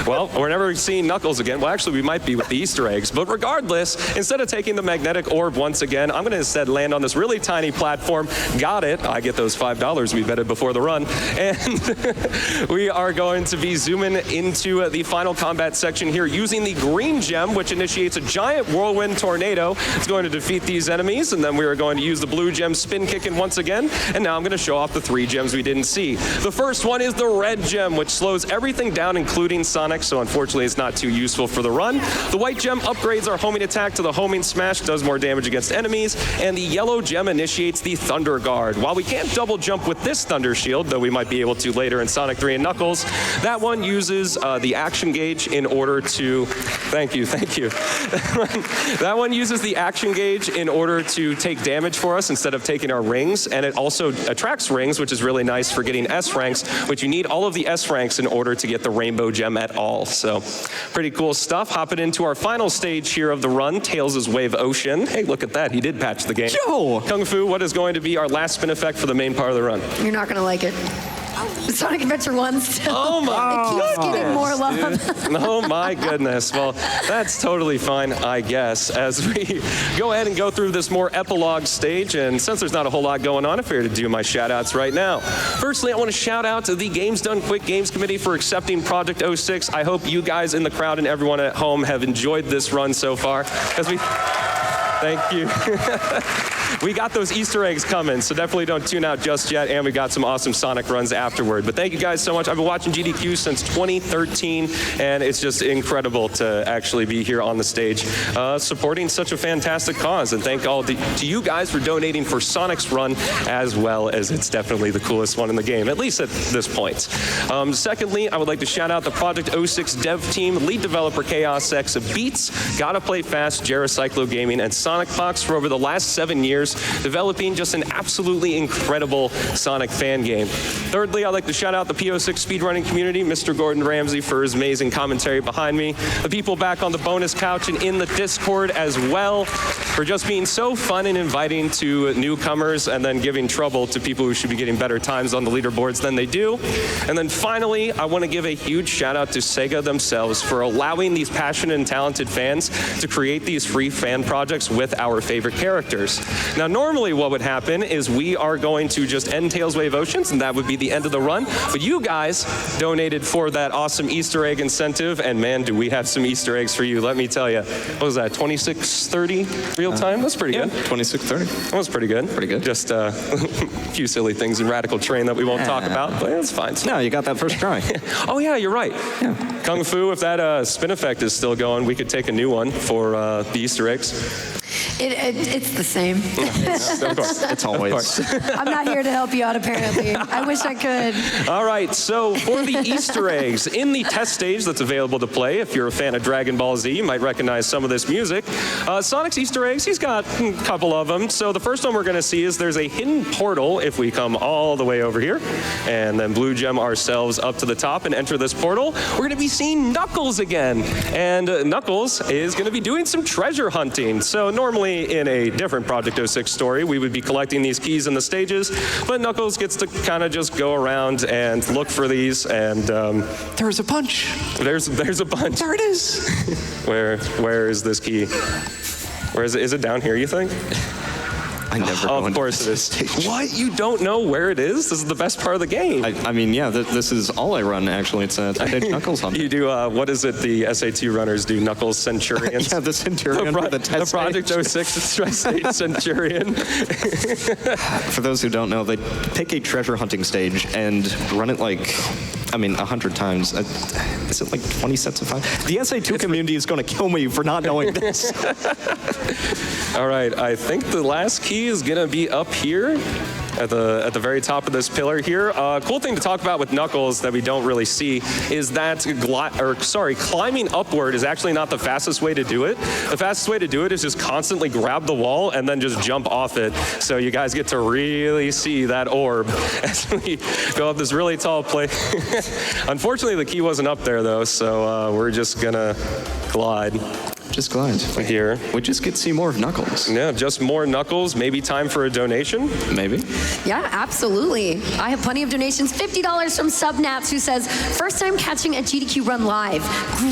[SPEAKER 3] Well, we're never seeing Knuckles again. Well, actually, we might be with the Easter eggs. But regardless, instead of taking the magnetic orb once again, I'm going to instead land on this really tiny platform. Got it. I get those $5 we betted before the run. And we are going to be zooming into the final combat section here using the green gem, which initiates a giant whirlwind tornado. It's going to defeat these enemies. And then we are going to use the blue gem spin kicking once again. And now I'm going to show off the 3 gems we didn't see. The first one is the red gem, which slows everything down, including Sonic. So unfortunately, it's not too useful for the run. The white gem upgrades our homing attack to the homing smash, does more damage against enemies. And the yellow gem initiates the Thunder Guard. While we can't double jump with this Thunder Shield, though we might be able to later in Sonic 3 and Knuckles, that one uses the action gauge in order to... Thank you. That one uses the action gauge in order to take damage for us instead of taking our rings. And it also attracts rings, which is really nice for getting S ranks, but you need all of the S ranks in order to get the rainbow gem at all. So pretty cool stuff. Hopping into our final stage here of the run, Tails' Wave Ocean. Hey, look at that. He did patch the game.
[SPEAKER 5] Joe!
[SPEAKER 3] Kung Fu, what is going to be our last spin effect for the main part of the run?
[SPEAKER 1] You're not going to like it. Sonic Adventure 1 still.
[SPEAKER 3] Oh my
[SPEAKER 1] It keeps getting more love.
[SPEAKER 3] Oh my goodness. Well, that's totally fine, I guess, as we go ahead and go through this more epilogue stage. And since there's not a whole lot going on, I figured to do my shout outs right now. Firstly, I want to shout out to the Games Done Quick Games Committee for accepting Project 06. I hope you guys in the crowd and everyone at home have enjoyed this run so far. Thank you. We got those Easter eggs coming, so definitely don't tune out just yet, and we got some awesome Sonic runs afterward. But thank you guys so much. I've been watching GDQ since 2013, and it's just incredible to actually be here on the stage supporting such a fantastic cause. And thank all to you guys for donating for Sonic's run, as well as it's definitely the coolest one in the game, at least at this point. Secondly, I would like to shout out the Project 06 dev team, lead developer Chaos X of Beats, Gotta Play Fast, Jeracyclo Gaming, and Sonic Fox for over the last 7 years, developing just an absolutely incredible Sonic fan game. Thirdly, I'd like to shout out the PO6 speedrunning community, Mr. Gordin Ramsay for his amazing commentary behind me, the people back on the bonus couch and in the Discord as well, for just being so fun and inviting to newcomers and then giving trouble to people who should be getting better times on the leaderboards than they do. And then finally, I want to give a huge shout out to Sega themselves for allowing these passionate and talented fans to create these free fan projects with our favorite characters. Now, normally what would happen is we are going to just end Tails Wave Oceans, and that would be the end of the run. But you guys donated for that awesome Easter egg incentive, and man, do we have some Easter eggs for you, let me tell you. What was that, 2630 real time? That's pretty good.
[SPEAKER 5] 2630.
[SPEAKER 3] That was pretty good.
[SPEAKER 5] Pretty good.
[SPEAKER 3] Just a few silly things in Radical Terrain that we won't talk about, but it's fine.
[SPEAKER 5] No, you got that first try.
[SPEAKER 3] Oh yeah, you're right. Yeah. Kung Fu, if that spin effect is still going, we could take a new one for the Easter eggs.
[SPEAKER 1] It's the same.
[SPEAKER 3] Of course.
[SPEAKER 5] It's always.
[SPEAKER 1] I'm not here to help you out, apparently. I wish I could.
[SPEAKER 3] All right, so for the Easter eggs, in the test stage that's available to play, if you're a fan of Dragon Ball Z, you might recognize some of this music. Sonic's Easter eggs, he's got a couple of them. So the first one we're going to see is there's a hidden portal if we come all the way over here, and then blue gem ourselves up to the top and enter this portal. We're going to be seeing Knuckles again, and Knuckles is going to be doing some treasure hunting. So normally in a different Project 06 story, we would be collecting these keys in the stages, but Knuckles gets to kind of just go around and look for these, and
[SPEAKER 5] There's a bunch.
[SPEAKER 3] there's a bunch.
[SPEAKER 5] There it is.
[SPEAKER 3] Where is this key? Where is it? Is it down here, you think?
[SPEAKER 5] I never go
[SPEAKER 3] Of
[SPEAKER 5] into
[SPEAKER 3] course it
[SPEAKER 5] this
[SPEAKER 3] is.
[SPEAKER 5] stage.
[SPEAKER 3] What? You don't know where it is? This is the best part of the game.
[SPEAKER 5] I mean, yeah, this is all I run, actually. It's a Knuckles hunt.
[SPEAKER 3] You do, what is it the SAT runners do? Knuckles Centurions?
[SPEAKER 5] Yeah, the Centurion for the test
[SPEAKER 3] The Project
[SPEAKER 5] stage.
[SPEAKER 3] 06 Tri-State Centurion.
[SPEAKER 5] For those who don't know, they pick a treasure hunting stage and run it like, 100 times. Is it like 20 sets of 5? The SA2 community is going to kill me for not knowing this.
[SPEAKER 3] All right, I think the last key is going to be up here. at the very top of this pillar here. Cool thing to talk about with Knuckles that we don't really see is that climbing upward is actually not the fastest way to do it. The fastest way to do it is just constantly grab the wall and then just jump off it. So you guys get to really see that orb as we go up this really tall place. Unfortunately, the key wasn't up there though, so we're just gonna glide.
[SPEAKER 5] Just glide.
[SPEAKER 3] Here.
[SPEAKER 5] We just get to see more of Knuckles.
[SPEAKER 3] Yeah, just more Knuckles. Maybe time for a donation?
[SPEAKER 5] Maybe.
[SPEAKER 1] Yeah, absolutely. I have plenty of donations. $50 from Subnats, who says, first time catching a GDQ run live.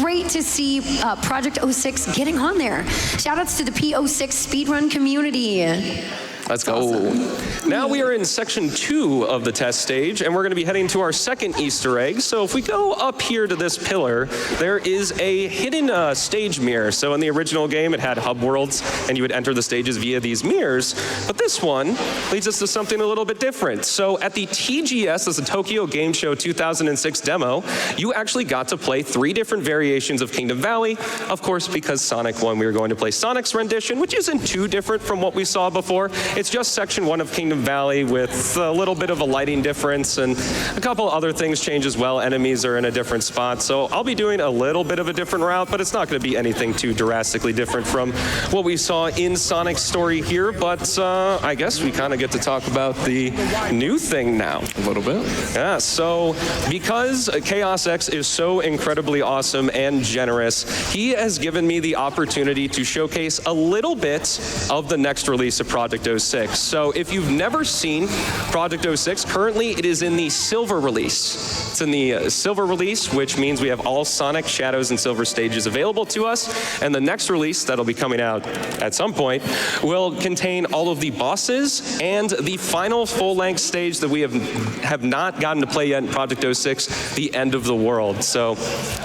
[SPEAKER 1] Great to see Project 06 getting on there. Shoutouts to the P06 speedrun community.
[SPEAKER 3] Let's go. Awesome. Now we are in section 2 of the test stage, and we're going to be heading to our second Easter egg. So if we go up here to this pillar, there is a hidden stage mirror. So in the original game, it had hub worlds, and you would enter the stages via these mirrors. But this one leads us to something a little bit different. So at the TGS, as the Tokyo Game Show 2006 demo, you actually got to play 3 different variations of Kingdom Valley. Of course, because Sonic won, we were going to play Sonic's rendition, which isn't too different from what we saw before. It's just section 1 of Kingdom Valley with a little bit of a lighting difference and a couple other things change as well. Enemies are in a different spot. So I'll be doing a little bit of a different route, but it's not going to be anything too drastically different from what we saw in Sonic's story here. But I guess we kind of get to talk about the new thing now.
[SPEAKER 5] A little bit.
[SPEAKER 3] Yeah, so because Chaos X is so incredibly awesome and generous, he has given me the opportunity to showcase a little bit of the next release of Project 06. So if you've never seen Project 06, currently it is in the silver release. It's in the silver release, which means we have all Sonic, Shadows, and Silver stages available to us. And the next release that'll be coming out at some point will contain all of the bosses and the final full-length stage that we have not gotten to play yet in Project 06, the end of the world. So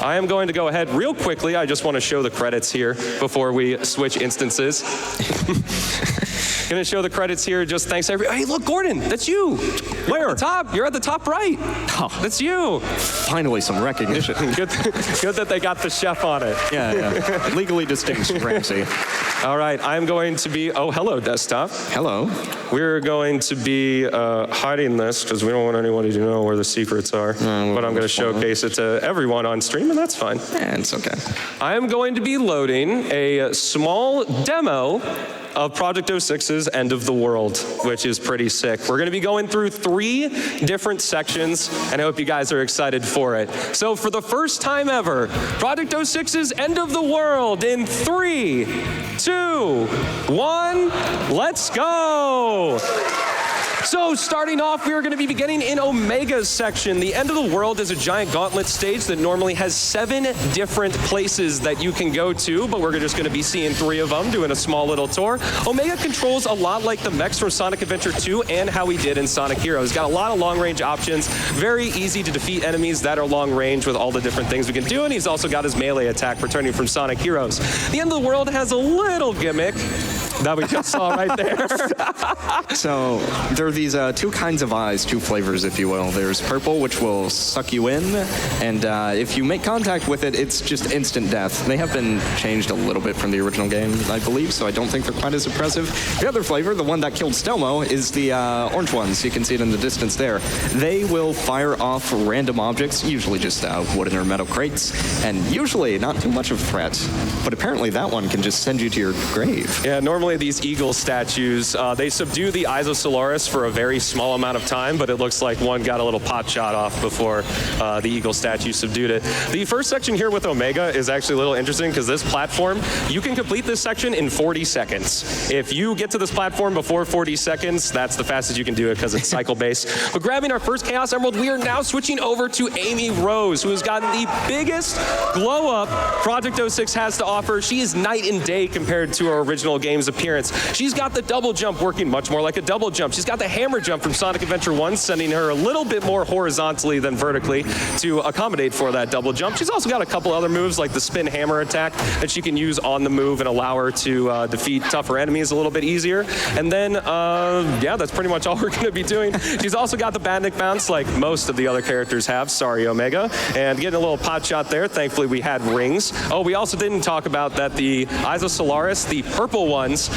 [SPEAKER 3] I am going to go ahead real quickly. I just want to show the credits here before we switch instances. Gonna show the credits here. Just thanks everybody. Hey, look, Gordon, that's you. Where? At the top. You're at the top right.
[SPEAKER 5] Oh,
[SPEAKER 3] that's you.
[SPEAKER 5] Finally, some recognition.
[SPEAKER 3] Good that they got the chef on it.
[SPEAKER 5] Yeah. Legally distinct, Ramsay.
[SPEAKER 3] All right, I'm going to be. Oh, hello, desktop.
[SPEAKER 5] Hello.
[SPEAKER 3] We're going to be hiding this because we don't want anybody to know where the secrets are. But I'm going to showcase it to everyone on stream, and that's fine.
[SPEAKER 5] Yeah, it's okay.
[SPEAKER 3] I am going to be loading a small demo of Project 06's End of the World, which is pretty sick. We're going to be going through 3 different sections, and I hope you guys are excited for it. So for the first time ever, Project 06's End of the World in 3, 2, 1, let's go! So starting off, we are going to be beginning in Omega's section. The End of the World is a giant gauntlet stage that normally has 7 different places that you can go to, but we're just going to be seeing 3 of them, doing a small little tour. Omega controls a lot like the mechs from Sonic Adventure 2 and how we did in Sonic Heroes. Got a lot of long-range options, very easy to defeat enemies that are long-range with all the different things we can do, and he's also got his melee attack returning from Sonic Heroes. The End of the World has a little gimmick that we just saw right there.
[SPEAKER 5] So there are these 2 kinds of eyes, 2 flavors, if you will. There's purple, which will suck you in, and if you make contact with it, it's just instant death. They have been changed a little bit from the original game, I believe, so I don't think they're quite as impressive. The other flavor, the one that killed Stelmo, is the orange ones. You can see it in the distance there. They will fire off random objects, usually just wooden or metal crates, and usually not too much of a threat. But apparently that one can just send you to your grave.
[SPEAKER 3] Yeah, normally these eagle statues, they subdue the eyes of Solaris for a very small amount of time, but it looks like one got a little pot shot off before the eagle statue subdued it. The first section here with Omega is actually a little interesting because this platform, you can complete this section in 40 seconds. If you get to this platform before 40 seconds, that's the fastest you can do it because it's cycle-based. But grabbing our first Chaos Emerald, we are now switching over to Amy Rose, who has gotten the biggest glow-up Project 06 has to offer. She is night and day compared to her original game's appearance. She's got the double jump working much more like a double jump. She's got the hammer jump from Sonic Adventure 1, sending her a little bit more horizontally than vertically to accommodate for that double jump. She's also got a couple other moves like the spin hammer attack that she can use on the move and allow her to defeat tougher enemies a little bit easier. And then, yeah, that's pretty much all we're going to be doing. She's also got the bandit bounce like most of the other characters have. Sorry, Omega. And getting a little pot shot there. Thankfully, we had rings. Oh, we also didn't talk about that the Eyes of Solaris, the purple ones,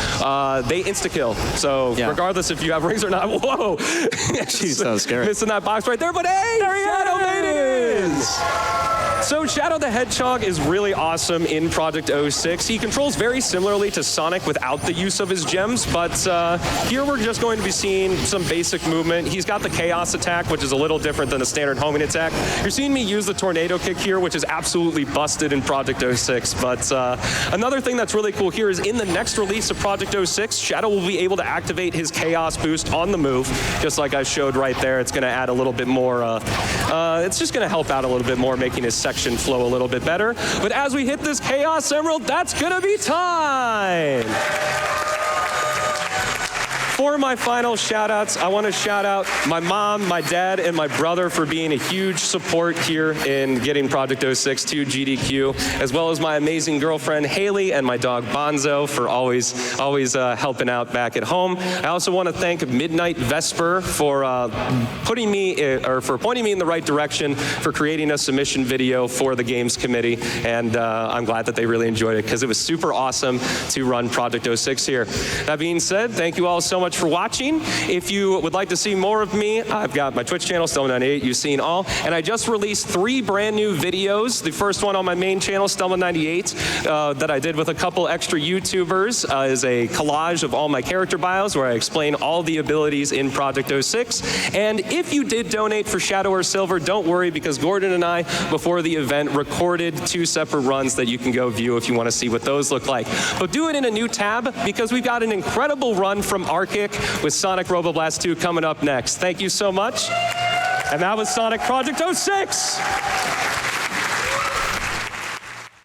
[SPEAKER 3] they insta-kill. So regardless if you have rings or not, whoa.
[SPEAKER 5] Jeez, that was scary.
[SPEAKER 3] Missing that box right there, but hey, there Shadow made it! So Shadow the Hedgehog is really awesome in Project 06. He controls very similarly to Sonic without the use of his gems, but here we're just going to be seeing some basic movement. He's got the Chaos attack, which is a little different than the standard homing attack. You're seeing me use the Tornado Kick here, which is absolutely busted in Project 06. But another thing that's really cool here is in the next release of Project 06, Shadow will be able to activate his Chaos boost on the move, just like I showed right there. It's going to add a little bit more, it's just going to help out a little bit more, making his section flow a little bit better. But as we hit this Chaos Emerald, that's going to be time. For my final shout-outs, I want to shout out my mom, my dad, and my brother for being a huge support here in getting Project 06 to GDQ, as well as my amazing girlfriend, Haley, and my dog, Bonzo, for always helping out back at home. I also want to thank Midnight Vesper for pointing me in the right direction for creating a submission video for the Games Committee, and I'm glad that they really enjoyed it because it was super awesome to run Project 06 here. That being said, thank you all so much for watching. If you would like to see more of me, I've got my Twitch channel, Stelman98, you've seen all, and I just released 3 brand new videos. The first one on my main channel, Stelman98, that I did with a couple extra YouTubers, is a collage of all my character bios where I explain all the abilities in Project 06. And if you did donate for Shadow or Silver, don't worry, because Gordon and I, before the event, recorded 2 separate runs that you can go view if you want to see what those look like. But do it in a new tab, because we've got an incredible run from Arctic with Sonic Roboblast 2 coming up next. Thank you so much. And that was Sonic Project 06.